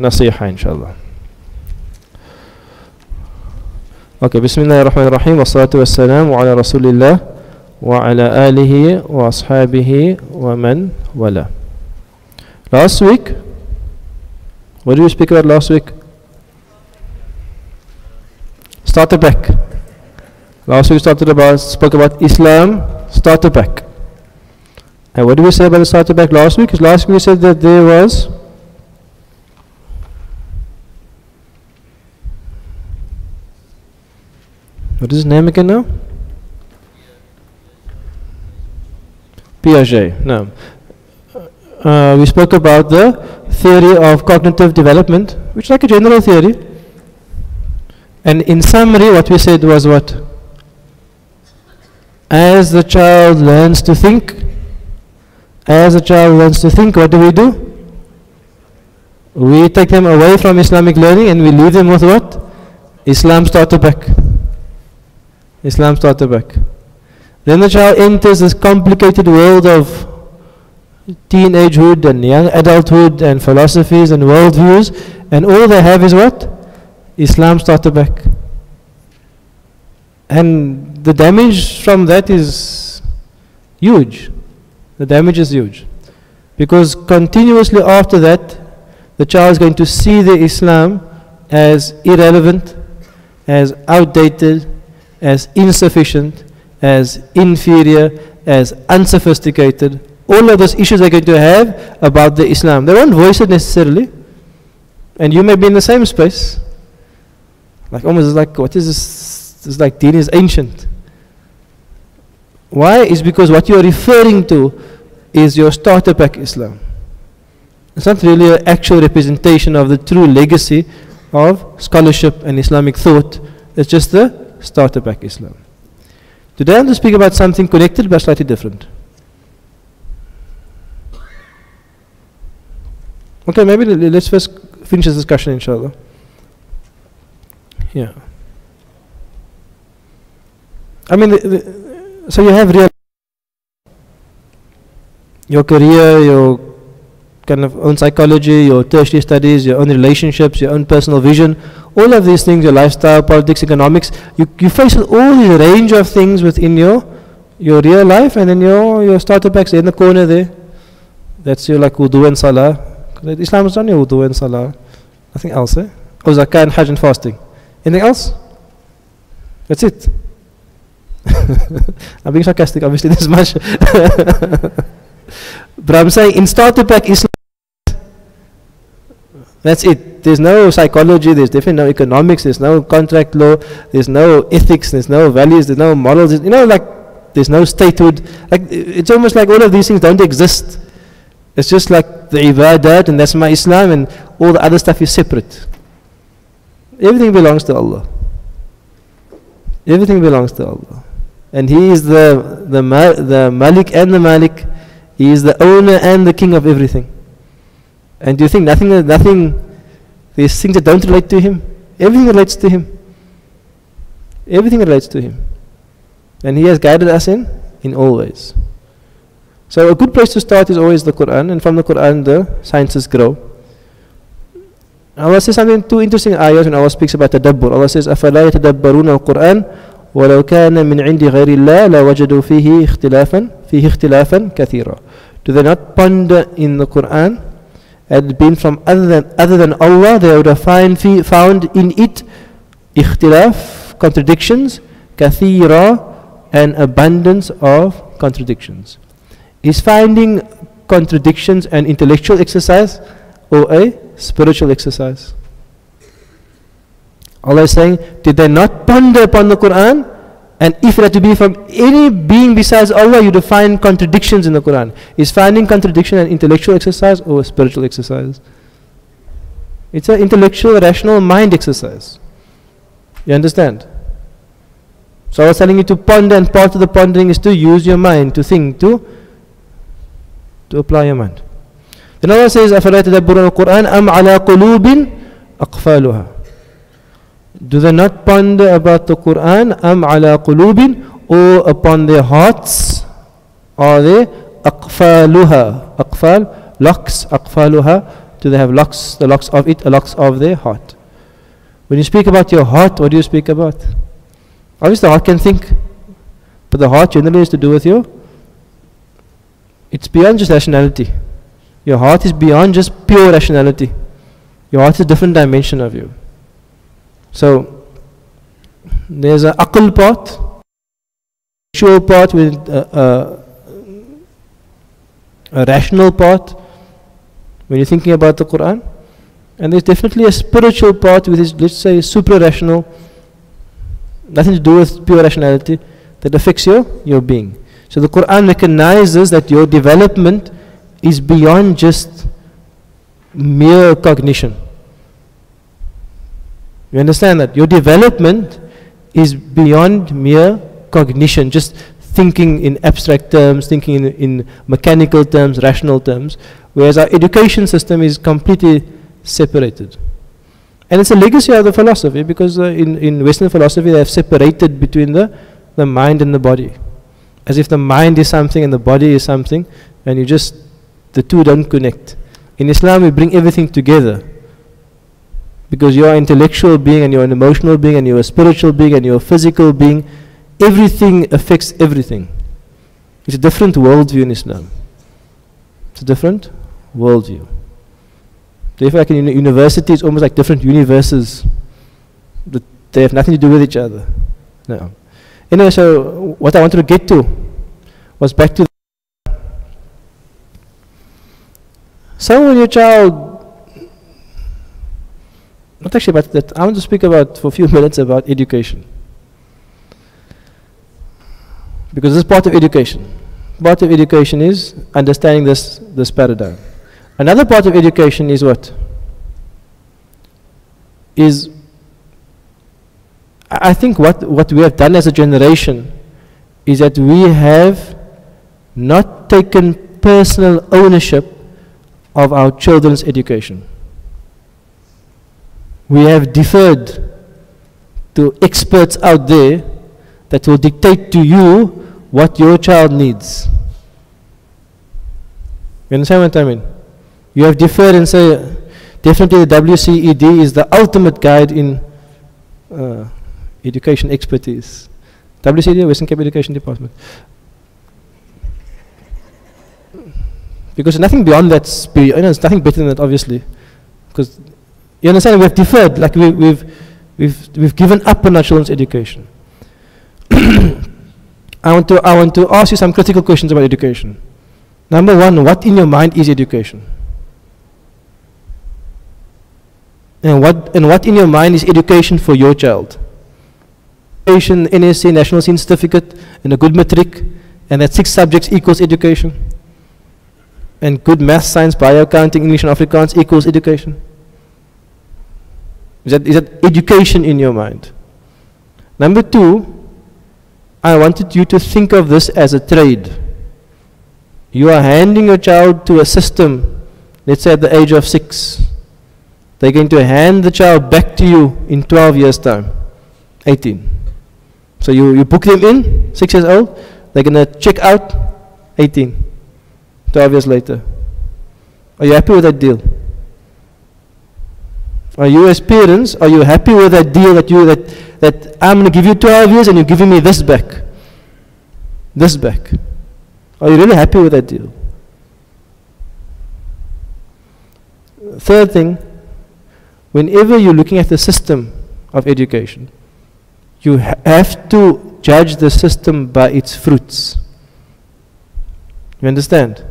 Naseehah, inshallah. Okay, Bismillahirrahmanirrahim. Wassalatu wassalamu ala Rasulillah wa ala alihi wa ashabihi wa man wala. Last week, what did we speak about last week? Starter pack. Last week we spoke about Islam starter pack. And what did we say about the starter pack last week? Last week we said that there was what is his name again now? Piaget. No. We spoke about the theory of cognitive development, which is like a general theory. And in summary, what we said was what? As the child learns to think, what do? We take them away from Islamic learning and we leave them with what? Islam starter pack. Islam starter pack. Then the child enters this complicated world of teenagehood and young adulthood and philosophies and worldviews, and all they have is what? Islam starter pack. And the damage from that is huge. The damage is huge. Because continuously after that, the child is going to see the Islam as irrelevant, as outdated, as insufficient, as inferior, as unsophisticated. All of those issues they're going to have about the Islam. They won't voice it necessarily. And you may be in the same space. Like almost like, what is this? It's like deen is ancient. Why? Is because what you're referring to is your starter pack Islam. It's not really an actual representation of the true legacy of scholarship and Islamic thought. It's just the starter pack Islam. Today I'm going to speak about something connected but slightly different. Okay, maybe let's first finish this discussion, inshallah. Yeah. I mean, so you have your career, your kind of own psychology, your tertiary studies, your own relationships, your own personal vision, all of these things, your lifestyle, politics, economics, you face all these range of things within your real life, and then your starter packs in the corner there. That's your like wudu and salah. Islam is only wudu and salah. Nothing else, eh? Oh, zakah and hajj and fasting. Anything else? That's it. I'm being sarcastic, obviously, this much. But I'm saying in starter pack Islam, that's it. There's no psychology, there's definitely no economics, there's no contract law, there's no ethics, there's no values, there's no morals, like there's no statehood. Like it's almost like all of these things don't exist. It's just like the ibadat, and that's my Islam, and all the other stuff is separate. Everything belongs to Allah. Everything belongs to Allah. And He is the Malik and the Malik. He is the owner and the king of everything. And do you think nothing, there's things that don't relate to Him? Everything relates to Him. Everything relates to Him. And He has guided us in all ways. So a good place to start is always the Quran, and from the Quran the sciences grow. Allah says something, two interesting ayahs when Allah speaks about tadabbur. Allah says, أَفَلَا يَتَدَبَّرُونَ الْقُرْآنَ وَلَوْ كَانَ مِنْ عِنْدِ غَيْرِ اللَّهِ لَوَجَدُوا فِيهِ اخْتِلَافًا كَثِيرًا. Do they not ponder in the Quran? Had it been from other than Allah, they would have found in it ikhtilaf, contradictions, kathira, and abundance of contradictions. Is finding contradictions an intellectual exercise or a spiritual exercise? Allah is saying, did they not ponder upon the Quran? And if it had to be from any being besides Allah, you'd find contradictions in the Quran. Is finding contradiction an intellectual exercise or a spiritual exercise? It's an intellectual, rational mind exercise. You understand? So I was telling you to ponder, and part of the pondering is to use your mind, to think, to apply your mind. Then Allah says, أَفَلَا يَتَدَبَّرُونَ الْقُرْآنَ أَمْ عَلَىٰ قُلُوبٍ أَقْفَالُهَا. Do they not ponder about the Quran? أَمْ عَلَىٰ قُلُوبٍ, or upon their hearts are they أَقْفَالُهَا. أَقْفَال, locks, أَقْفَالُهَا, Do they have locks, the locks of it, locks of their heart? When you speak about your heart, what do you speak about? Obviously the heart can think, but the heart generally is to do with it's beyond just rationality. Your heart is beyond just pure rationality. Your heart is a different dimension of you. So, there's an aql part, sure part with a rational part when you're thinking about the Quran, and there's definitely a spiritual part with this, let's say, supra-rational, nothing to do with pure rationality, that affects your being. So the Quran recognizes that your development is beyond just mere cognition. You understand that? Your development is beyond mere cognition, just thinking in abstract terms, thinking in mechanical terms, rational terms, whereas our education system is completely separated. And it's a legacy of the philosophy, because in Western philosophy they have separated between the mind and the body, as if the mind is something and the body is something, and the two don't connect. In Islam we bring everything together, because you are an intellectual being and you're an emotional being and you're a spiritual being and you're a physical being. Everything affects everything. It's a different worldview in Islam. It's a different worldview. Therefore, like in university, it's almost like different universes. They have nothing to do with each other. No. Anyway, so what I wanted to get to was back to when your child, not actually about that, I want to speak about for a few minutes about education. Because this is part of education. Part of education is understanding this paradigm. Another part of education is what? I think what we have done as a generation is that we have not taken personal ownership of our children's education. We have deferred to experts out there that will dictate to you what your child needs. You understand what I mean? You have deferred and say, definitely the WCED is the ultimate guide in education expertise. WCED, Western Cape Education Department. Because nothing beyond that, there's nothing better than that, obviously. Because you understand, we have deferred, like we've given up on our children's education. I want to ask you some critical questions about education. Number one, what in your mind is education? And what in your mind is education for your child? Education, NSC, National Science Certificate, and a good matric, and that 6 subjects equals education. And good math, science, bioaccounting, English and Afrikaans equals education. Is that education in your mind? Number 2, I wanted you to think of this as a trade. You are handing your child to a system, let's say at the age of 6. They're going to hand the child back to you in 12 years' time, 18. So you book them in, 6 years old, they're going to check out, 18, 12 years later. Are you happy with that deal? Are you as parents, are you happy with that deal that I'm going to give you 12 years and you're giving me this back? This back. Are you really happy with that deal? Third thing, whenever you're looking at the system of education, you have to judge the system by its fruits. You understand?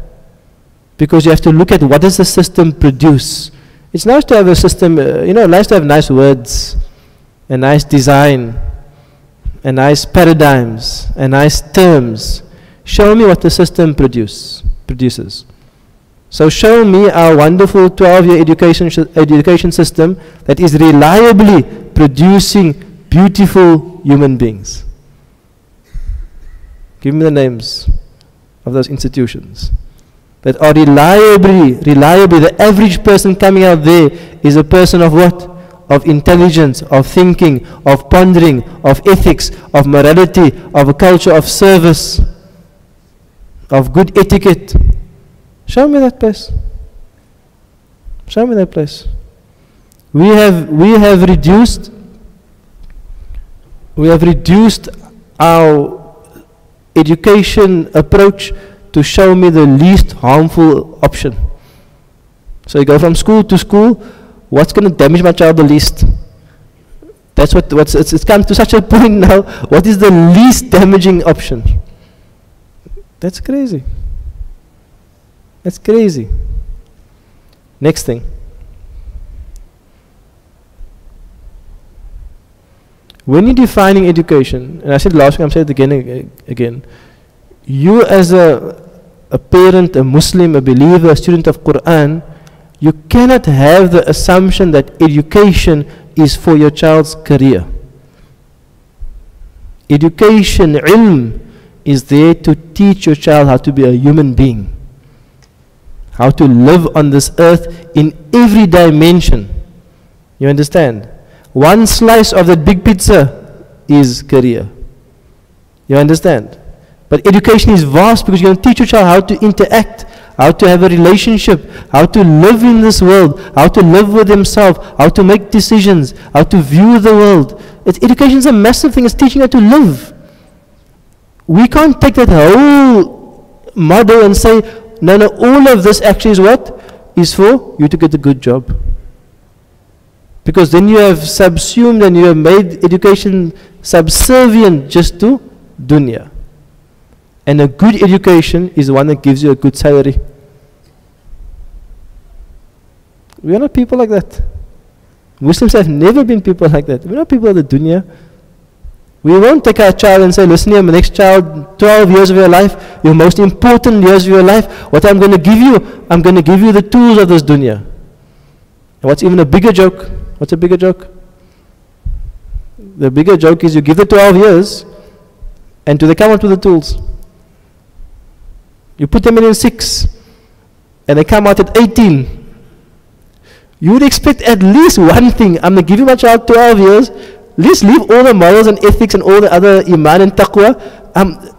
Because you have to look at what does the system produce. It's nice to have a system, nice to have nice words, a nice design, a nice paradigms, a nice terms. Show me what the system produces. So show me our wonderful 12-year education system that is reliably producing beautiful human beings. Give me the names of those institutions that are reliably, the average person coming out there is a person of what? Of intelligence, of thinking, of pondering, of ethics, of morality, of a culture of service, of good etiquette. Show me that place. Show me that place. We have reduced our education approach to show me the least harmful option. So you go from school to school, what's going to damage my child the least? That's it's come to such a point now. What is the least damaging option? That's crazy. That's crazy. Next thing. When you're defining education, and I said last week, I'm saying it again, you as a parent, a Muslim, a believer, a student of Quran, you cannot have the assumption that education is for your child's career. Education, ilm, is there to teach your child how to be a human being, how to live on this earth in every dimension. You understand? One slice of that big pizza is career. You understand? But education is vast because you're going to teach your child how to interact, how to have a relationship, how to live in this world, how to live with himself, how to make decisions, how to view the world. Education is a massive thing. It's teaching how to live. We can't take that whole model and say, no, all of this actually is what? Is for you to get a good job. Because then you have subsumed and you have made education subservient just to dunya. And a good education is one that gives you a good salary. We are not people like that. Muslims have never been people like that. We're not people of the dunya. We won't take our child and say, listen here, my next child, 12 years of your life, your most important years of your life, what I'm going to give you, I'm going to give you the tools of this dunya. And what's even a bigger joke? What's a bigger joke? The bigger joke is you give the 12 years, and do they come out with the tools? You put them in 6, and they come out at 18. You would expect at least one thing. I'm going to give you my child 12 years, let's leave all the morals and ethics and all the other iman and taqwa.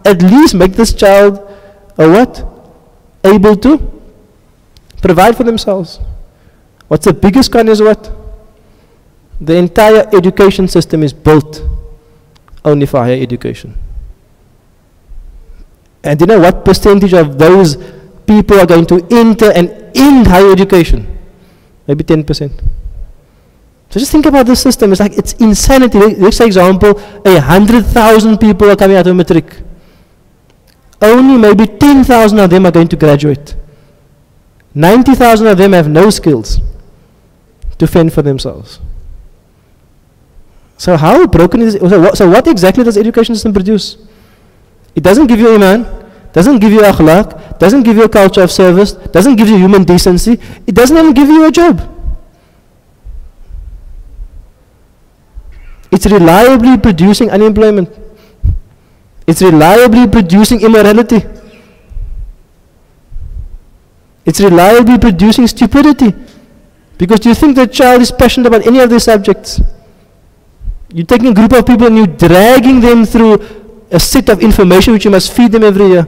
At least make this child a what? Able to provide for themselves. What's the biggest con is what? The entire education system is built only for higher education. And you know what percentage of those people are going to enter and end higher education? Maybe 10%. So just think about this system. It's like, it's insanity. Let's say example, 100,000 people are coming out of matric. Only maybe 10,000 of them are going to graduate. 90,000 of them have no skills to fend for themselves. So how broken is it? So what exactly does education system produce? It doesn't give you iman, doesn't give you akhlaq, doesn't give you a culture of service, doesn't give you human decency, it doesn't even give you a job. It's reliably producing unemployment. It's reliably producing immorality. It's reliably producing stupidity. Because do you think the child is passionate about any of these subjects? You're taking a group of people and you're dragging them through a set of information which you must feed them every year,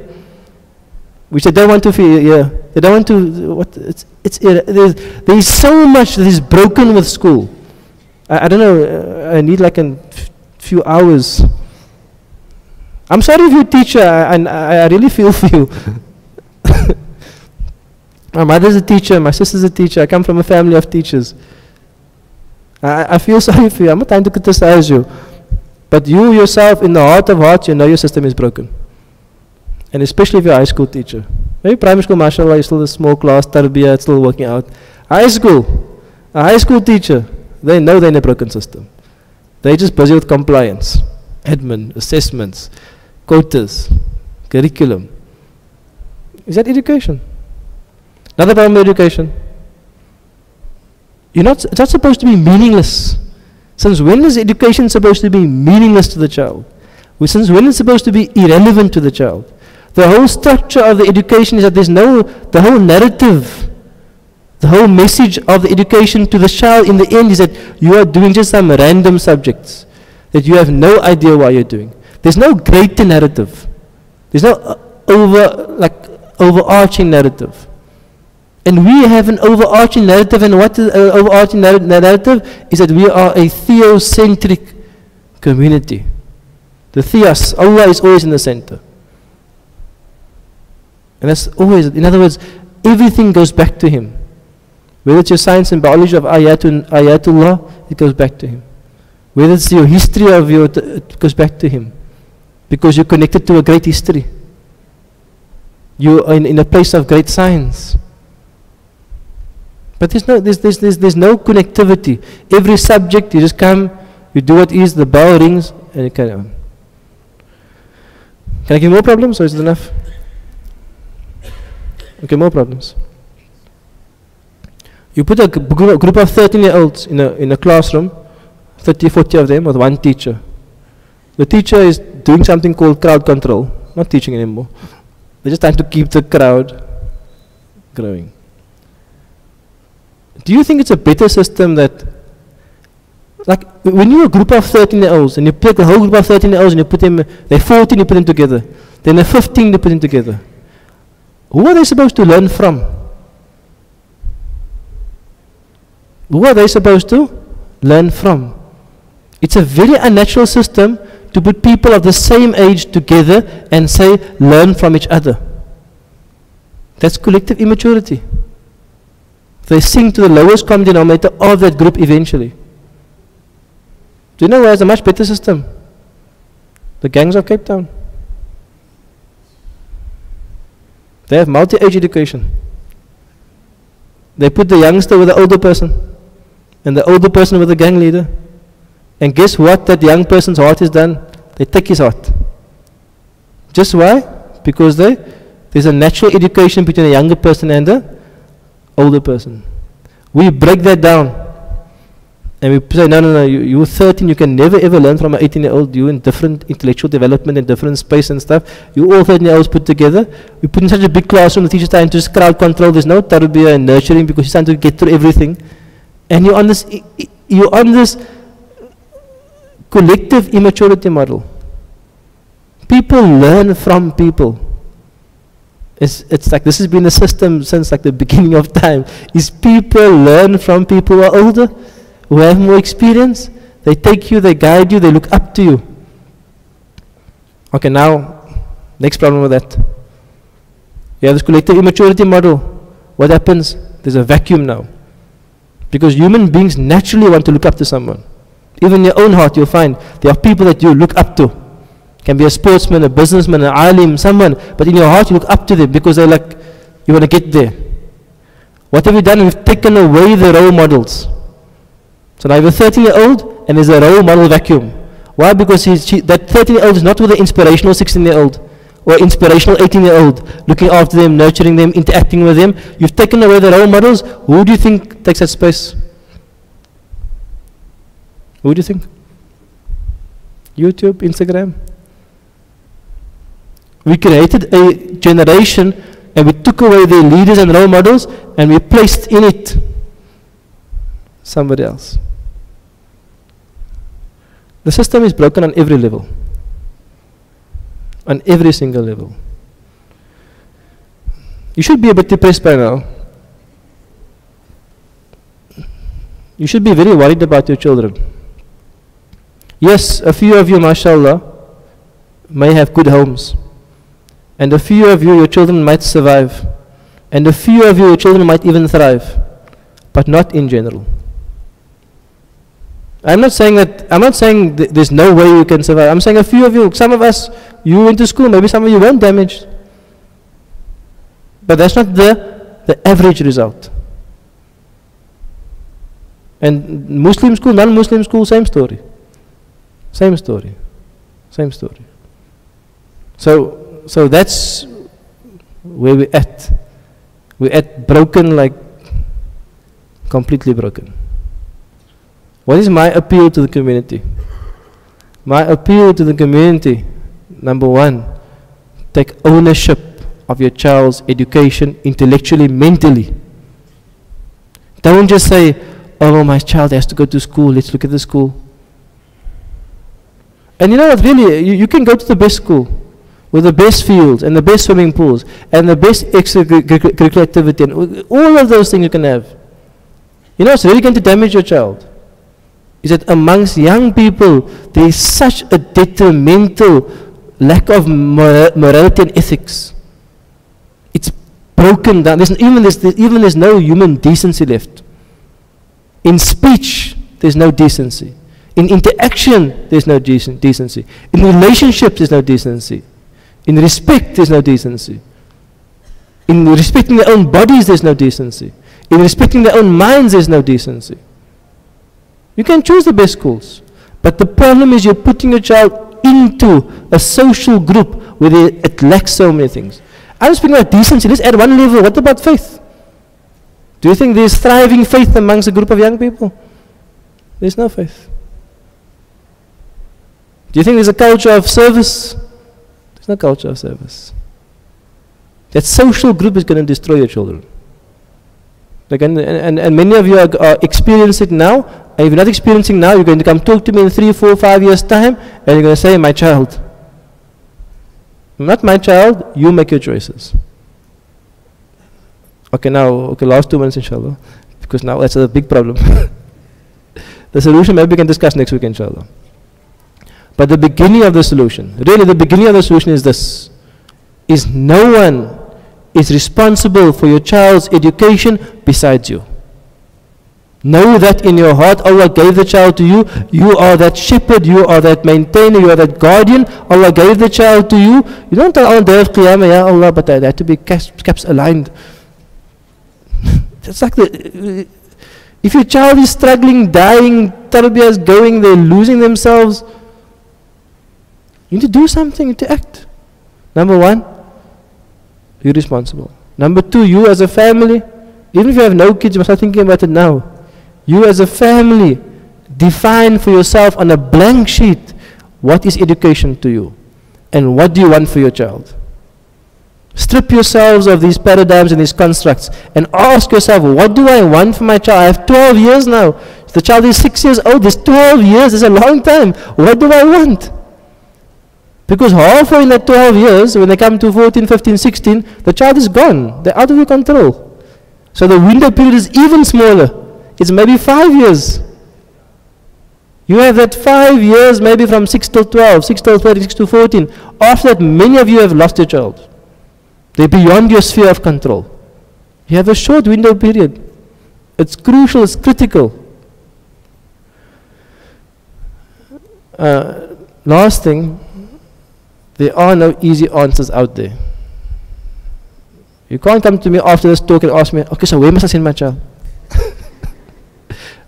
which they don't want to feed. Yeah, they don't want to. There's so much that is broken with school. I don't know. I need like a few hours. I'm sorry if you're a teacher, and I really feel for you. My mother's a teacher. My sister's a teacher. I come from a family of teachers. I feel sorry for you. I'm not trying to criticize you. But you yourself, in the heart of hearts, you know your system is broken. And especially if you're a high school teacher. Maybe primary school, mashallah, you're still a small class, tarbiyah, it's still working out. A high school teacher, they know they're in a broken system. They're just busy with compliance, admin, assessments, quotas, curriculum. Is that education? Another problem with education. It's not supposed to be meaningless. Since when is education supposed to be meaningless to the child? Since when is it supposed to be irrelevant to the child? The whole structure of the education is that the whole narrative, the whole message of the education to the child in the end is that you are doing just some random subjects that you have no idea why you're doing. There's no greater narrative. There's no overarching narrative. And we have an overarching narrative, and what is overarching narrative is that we are a theocentric community. The theos, Allah is always in the center. And that's always, in other words, everything goes back to Him. Whether it's your science and biology of ayatullah, it goes back to Him. Whether it's your history of it goes back to Him. Because you're connected to a great history. You are in a place of great science. But there's no connectivity. Every subject, you just come, you do what is, the bell rings, and you carry on. Can I give more problems, or is it enough? Okay, more problems. You put a group of 13-year-olds in a classroom, 30, 40 of them, with one teacher. The teacher is doing something called crowd control, not teaching anymore. They're just trying to keep the crowd growing. Do you think it's a better system that, like, when you're a group of 13-year-olds and you pick a whole group of 13-year-olds and you put them, they're 14, you put them together. Then they're 15, you put them together. Who are they supposed to learn from? Who are they supposed to learn from? It's a very unnatural system to put people of the same age together and say, learn from each other. That's collective immaturity. They sink to the lowest common denominator of that group eventually. Do you know who has a much better system? The gangs of Cape Town. They have multi-age education. They put the youngster with the older person, and the older person with the gang leader. And guess what that young person's heart has done? They take his heart. Just why? Because there's a natural education between a younger person and a older person. We break that down. And we say, no, you're 13, you can never ever learn from an 18-year-old. You're in different intellectual development and different space and stuff. You all 13-year-olds put together. We put in such a big classroom, the teacher's trying to just crowd control. There's no tarbiyah and nurturing because he's trying to get through everything. And you're on this collective immaturity model. People learn from people. It's like this has been a system since like the beginning of time. Is people learn from people who are older, who have more experience. They take you, they guide you, they look up to you. Okay, now, next problem with that. You have this collective immaturity model. What happens? There's a vacuum now. Because human beings naturally want to look up to someone. Even in your own heart, you'll find there are people that you look up to. Can be a sportsman, a businessman, an alim, someone. But in your heart, you look up to them because they're like, you want to get there. What have we done? We've taken away the role models. So now you have a 13-year-old and there's a role model vacuum. Why? Because that 13-year-old is not with an inspirational 16-year-old or inspirational 18-year-old, looking after them, nurturing them, interacting with them. You've taken away the role models. Who do you think takes that space? Who do you think? YouTube, Instagram? We created a generation and we took away their leaders and role models and we placed in it somebody else. The system is broken on every level. On every single level. You should be a bit depressed by now. You should be very worried about your children. Yes, a few of you, mashallah, may have good homes. And a few of you, your children might survive. And a few of you, your children might even thrive. But not in general. I'm not saying there's no way you can survive. I'm saying a few of you, some of us, you went to school, maybe some of you weren't damaged. But that's not the average result. And Muslim school, non-Muslim school, same story. Same story. Same story. So that's where we're at. We're at broken, like completely broken. What is my appeal to the community? My appeal to the community, number one, take ownership of your child's education intellectually, mentally. Don't just say, oh, my child has to go to school, let's look at the school. And you know what, really, you can go to the best school. with the best fields and the best swimming pools and the best extracurricular activity and all of those things you can have. You know, it's really going to damage your child. Is that amongst young people, there is such a detrimental lack of morality and ethics. It's broken down. There's no human decency left. In speech, there's no decency. In interaction, there's no decency. In relationships, there's no decency. In respect, there's no decency. In respecting their own bodies, there's no decency. In respecting their own minds, there's no decency. You can choose the best schools, but the problem is you're putting your child into a social group where it lacks so many things. I'm speaking about decency. Let's add one level. What about faith? Do you think there's thriving faith amongst a group of young people? There's no faith. Do you think there's a culture of service? There's no culture of service. That social group is going to destroy your children. Like, and many of you are experiencing it now. And if you're not experiencing now, you're going to come talk to me in 3, 4, 5 years' time, and you're going to say, my child. Not my child, you make your choices. Okay, last 2 minutes, inshallah. Because now that's a big problem. The solution maybe we can discuss next week, inshallah. But the beginning of the solution, really the beginning of the solution is this, is no one is responsible for your child's education besides you. Know that in your heart, Allah gave the child to you. You are that shepherd, you are that maintainer, you are that guardian. Allah gave the child to you. You don't tell on the day of Qiyamah, Ya Allah, but I had to be caps aligned. It's like if your child is struggling, dying, tarbiyah is going, they're losing themselves, you need to do something, you need to act. Number one, you're responsible. Number two, you as a family, even if you have no kids, you must start thinking about it now. You as a family, define for yourself on a blank sheet, what is education to you? And what do you want for your child? Strip yourselves of these paradigms and these constructs and ask yourself, what do I want for my child? I have 12 years now. The child is 6 years old. There's 12 years. There's a long time. What do I want? Because halfway in that 12 years, when they come to 14, 15, 16, the child is gone. They're out of your control. So the window period is even smaller. It's maybe 5 years. You have that 5 years, maybe from 6 till 12, 6 till 13, 6 to 14. After that, many of you have lost your child. They're beyond your sphere of control. You have a short window period. It's crucial, it's critical. Last thing, there are no easy answers out there. You can't come to me after this talk and ask me, okay, so where must I send my child?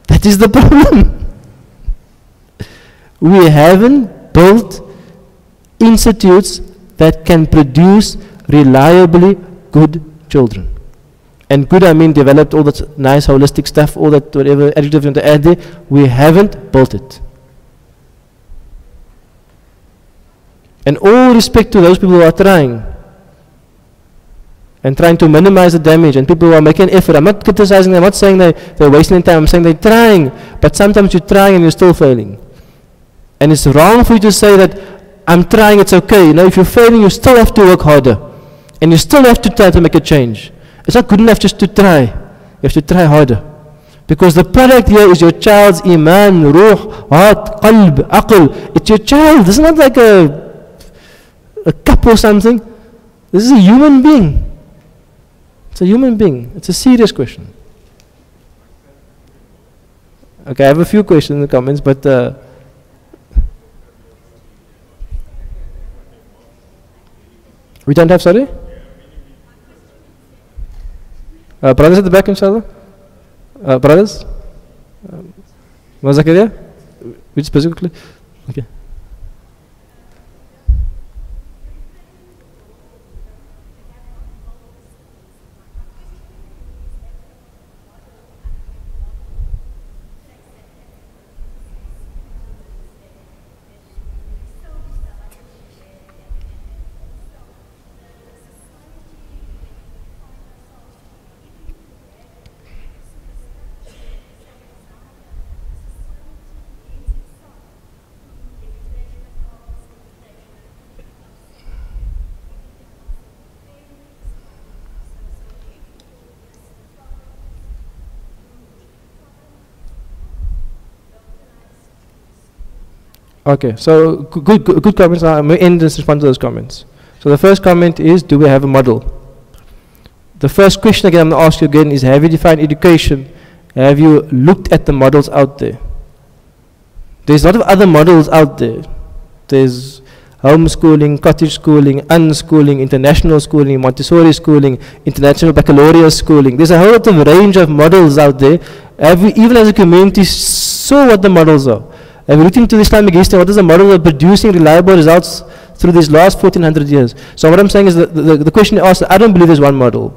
That is the problem. We haven't built institutes that can produce reliably good children. And good, I mean developed all that nice holistic stuff, all that whatever adjective you want to add there. We haven't built it. And all respect to those people who are trying and trying to minimize the damage, and people who are making an effort. I'm not criticizing them, I'm not saying they're wasting their time, I'm saying they're trying, but sometimes you're trying and you're still failing. And it's wrong for you to say that I'm trying, it's okay. You know, if you're failing, you still have to work harder. And you still have to try to make a change. It's not good enough just to try. You have to try harder. Because the product here is your child's iman, ruh, heart, qalb, aql. It's your child. This is not like a cup or something. This is a human being. It's a human being. It's a serious question. Okay, I have a few questions in the comments, but we don't have, sorry? Brothers at the back, inshallah. Brothers? Mazakaria? Which specifically? Okay. Okay, so good comments. I'm going to end this response to those comments. So the first comment is, do we have a model? The first question again I'm going to ask you again is, have you defined education? Have you looked at the models out there? There's a lot of other models out there. There's homeschooling, cottage schooling, unschooling, international schooling, Montessori schooling, international baccalaureate schooling. There's a whole lot of range of models out there. Have we, even as a community, saw what the models are? Have we looked into the Islamic history? What is the model of producing reliable results through these last 1400 years? So what I'm saying is that the question you asked, I don't believe there's one model.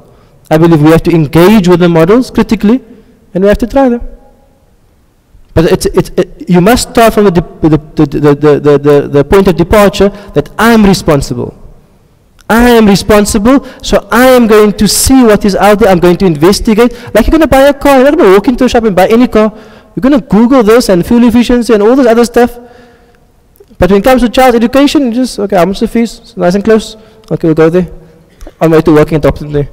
I believe we have to engage with the models critically, and we have to try them. But you must start from the point of departure that I'm responsible. I am responsible, so I am going to see what is out there. I'm going to investigate. Like you're going to buy a car. You're not going to walk into a shop and buy any car. You're going to Google this and fuel efficiency and all this other stuff. But when it comes to child education, you just, okay, how much is the fees? It's nice and close. Okay, we'll go there. On my way to working at Upton there.